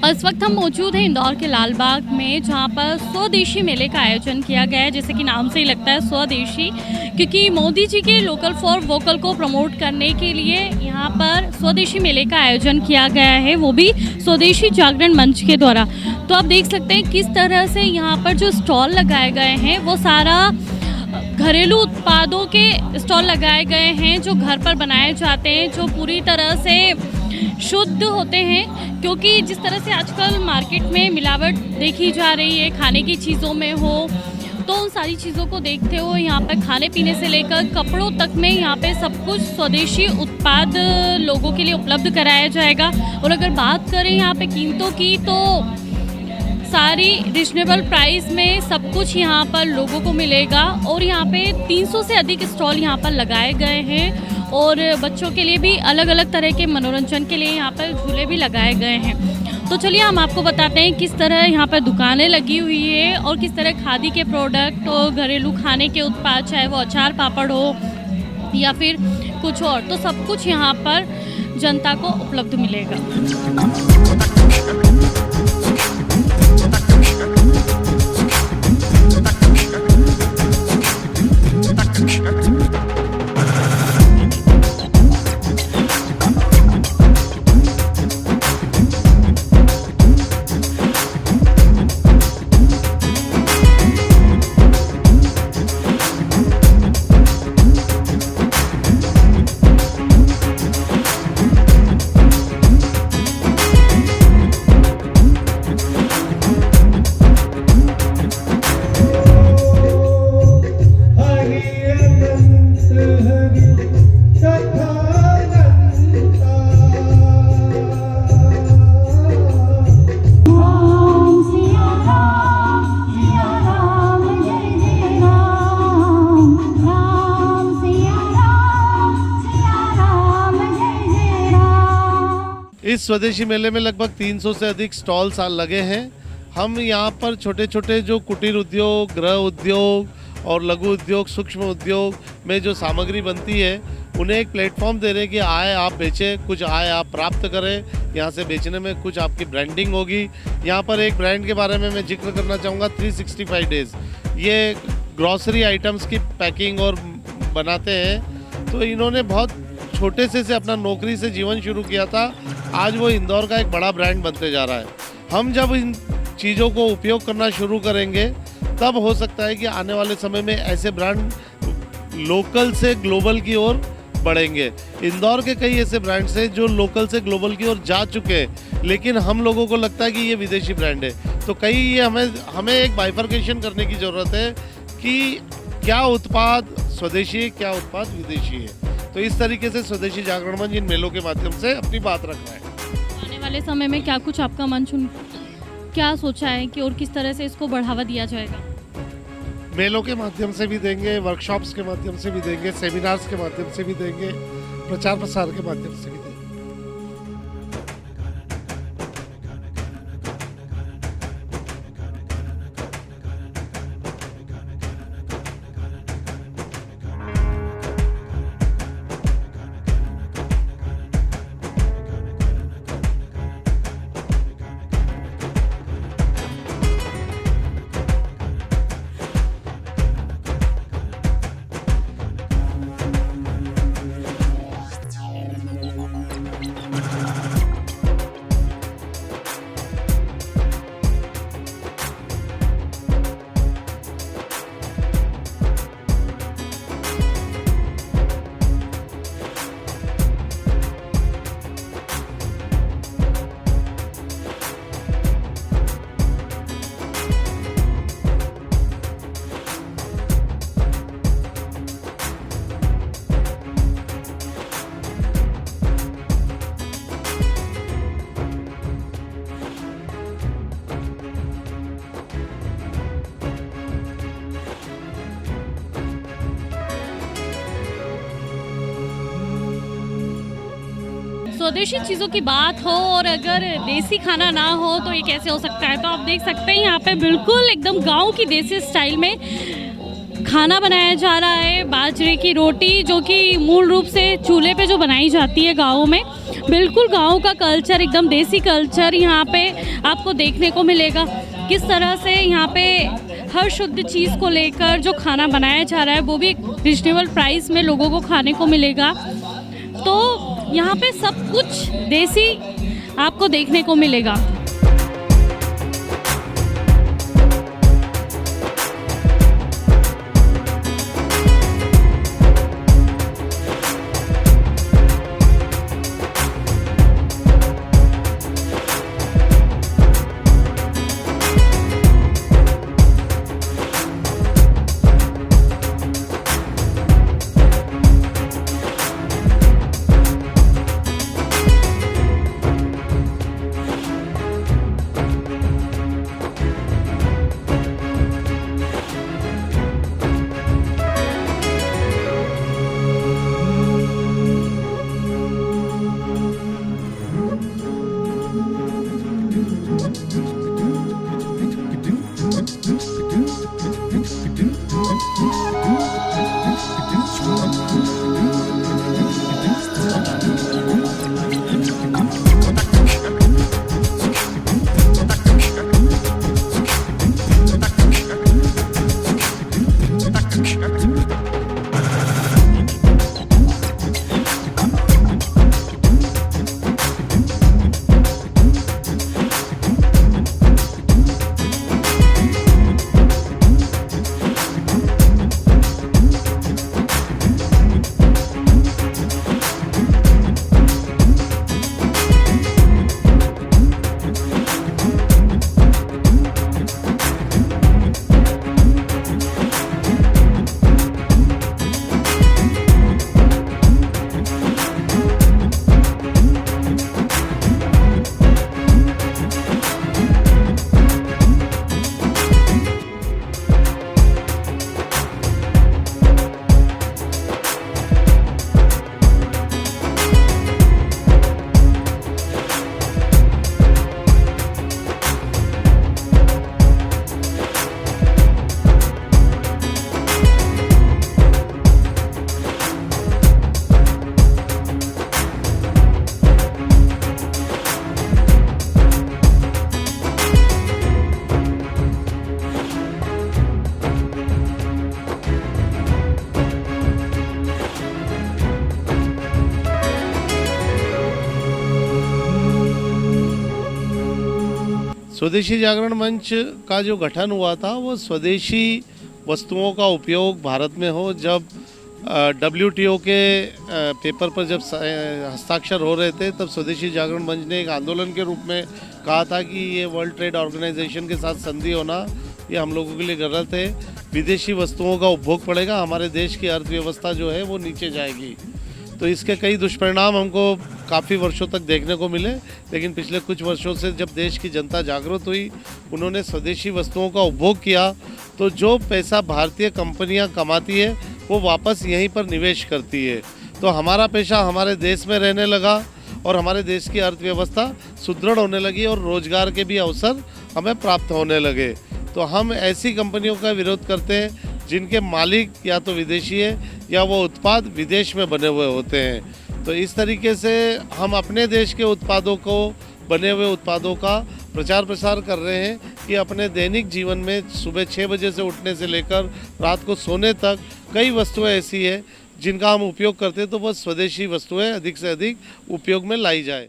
इस वक्त हम मौजूद हैं इंदौर के लाल बाग में, जहां पर स्वदेशी मेले का आयोजन किया गया है। जैसे कि नाम से ही लगता है स्वदेशी, क्योंकि मोदी जी के लोकल फॉर वोकल को प्रमोट करने के लिए यहाँ पर स्वदेशी मेले का आयोजन किया गया है, वो भी स्वदेशी जागरण मंच के द्वारा। तो आप देख सकते हैं किस तरह से यहाँ पर जो स्टॉल लगाए गए हैं वो सारा घरेलू उत्पादों के स्टॉल लगाए गए हैं, जो घर पर बनाए जाते हैं, जो पूरी तरह से शुद्ध होते हैं। क्योंकि जिस तरह से आजकल मार्केट में मिलावट देखी जा रही है, खाने की चीज़ों में हो, तो उन सारी चीज़ों को देखते हुए यहाँ पर खाने पीने से लेकर कपड़ों तक में यहाँ पे सब कुछ स्वदेशी उत्पाद लोगों के लिए उपलब्ध कराया जाएगा। और अगर बात करें यहाँ पे कीमतों की, तो सारी रिजनेबल प्राइस में सब कुछ यहाँ पर लोगों को मिलेगा। और यहाँ पे 300 से अधिक स्टॉल यहाँ पर लगाए गए हैं, और बच्चों के लिए भी अलग अलग तरह के मनोरंजन के लिए यहाँ पर झूले भी लगाए गए हैं। तो चलिए हम आपको बताते हैं किस तरह यहाँ पर दुकानें लगी हुई है और किस तरह खादी के प्रोडक्ट और घरेलू खाने के उत्पाद, चाहे वो अचार पापड़ हो या फिर कुछ और, तो सब कुछ यहाँ पर जनता को उपलब्ध मिलेगा। इस स्वदेशी मेले में लगभग 300 से अधिक स्टॉल लगे हैं। हम यहाँ पर छोटे छोटे जो कुटीर उद्योग, गृह उद्योग और लघु उद्योग, सूक्ष्म उद्योग में जो सामग्री बनती है, उन्हें एक प्लेटफॉर्म दे रहे हैं कि आए आप बेचें, कुछ आए आप प्राप्त करें। यहाँ से बेचने में कुछ आपकी ब्रांडिंग होगी। यहाँ पर एक ब्रांड के बारे में मैं जिक्र करना चाहूँगा, 365 डेज। ये ग्रॉसरी आइटम्स की पैकिंग और बनाते हैं। तो इन्होंने बहुत छोटे से अपना नौकरी से जीवन शुरू किया था, आज वो इंदौर का एक बड़ा ब्रांड बनते जा रहा है। हम जब इन चीज़ों को उपयोग करना शुरू करेंगे, तब हो सकता है कि आने वाले समय में ऐसे ब्रांड लोकल से ग्लोबल की ओर बढ़ेंगे। इंदौर के कई ऐसे ब्रांड्स हैं जो लोकल से ग्लोबल की ओर जा चुके हैं, लेकिन हम लोगों को लगता है कि ये विदेशी ब्रांड है। तो कई ये हमें एक बाइफर्केशन करने की ज़रूरत है कि क्या उत्पाद स्वदेशी है, क्या उत्पाद विदेशी है। तो इस तरीके से स्वदेशी जागरण मंच इन मेलों के माध्यम से अपनी बात रख रहा है। आने वाले समय में क्या कुछ आपका मंच क्या सोचा है कि और किस तरह से इसको बढ़ावा दिया जाएगा? मेलों के माध्यम से भी देंगे, वर्कशॉप्स के माध्यम से भी देंगे, सेमिनार्स के माध्यम से भी देंगे, प्रचार प्रसार के माध्यम से भी देंगे। स्वदेशी चीज़ों की बात हो और अगर देसी खाना ना हो तो ये कैसे हो सकता है। तो आप देख सकते हैं यहाँ पे बिल्कुल एकदम गांव की देसी स्टाइल में खाना बनाया जा रहा है। बाजरे की रोटी जो कि मूल रूप से चूल्हे पे जो बनाई जाती है गाँव में, बिल्कुल गाँव का कल्चर, एकदम देसी कल्चर यहाँ पे आपको देखने को मिलेगा। किस तरह से यहाँ पे हर शुद्ध चीज़ को लेकर जो खाना बनाया जा रहा है वो भी एक रिजनेबल प्राइस में लोगों को खाने को मिलेगा। तो यहाँ पे सब कुछ देसी आपको देखने को मिलेगा। स्वदेशी जागरण मंच का जो गठन हुआ था वो स्वदेशी वस्तुओं का उपयोग भारत में हो। जब WTO के पेपर पर जब हस्ताक्षर हो रहे थे तब स्वदेशी जागरण मंच ने एक आंदोलन के रूप में कहा था कि ये वर्ल्ड ट्रेड ऑर्गेनाइजेशन के साथ संधि होना ये हम लोगों के लिए गलत है। विदेशी वस्तुओं का उपभोग बढ़ेगा, हमारे देश की अर्थव्यवस्था जो है वो नीचे जाएगी। तो इसके कई दुष्परिणाम हमको काफ़ी वर्षों तक देखने को मिले, लेकिन पिछले कुछ वर्षों से जब देश की जनता जागरूक हुई, उन्होंने स्वदेशी वस्तुओं का उपभोग किया, तो जो पैसा भारतीय कंपनियां कमाती है वो वापस यहीं पर निवेश करती है। तो हमारा पैसा हमारे देश में रहने लगा और हमारे देश की अर्थव्यवस्था सुदृढ़ होने लगी और रोजगार के भी अवसर हमें प्राप्त होने लगे। तो हम ऐसी कंपनियों का विरोध करते हैं जिनके मालिक या तो विदेशी है या वो उत्पाद विदेश में बने हुए होते हैं। तो इस तरीके से हम अपने देश के उत्पादों को, बने हुए उत्पादों का प्रचार प्रसार कर रहे हैं कि अपने दैनिक जीवन में सुबह 6 बजे से उठने से लेकर रात को सोने तक कई वस्तुएं ऐसी है जिनका हम उपयोग करते हैं, तो वो स्वदेशी वस्तुएं अधिक से अधिक उपयोग में लाई जाए।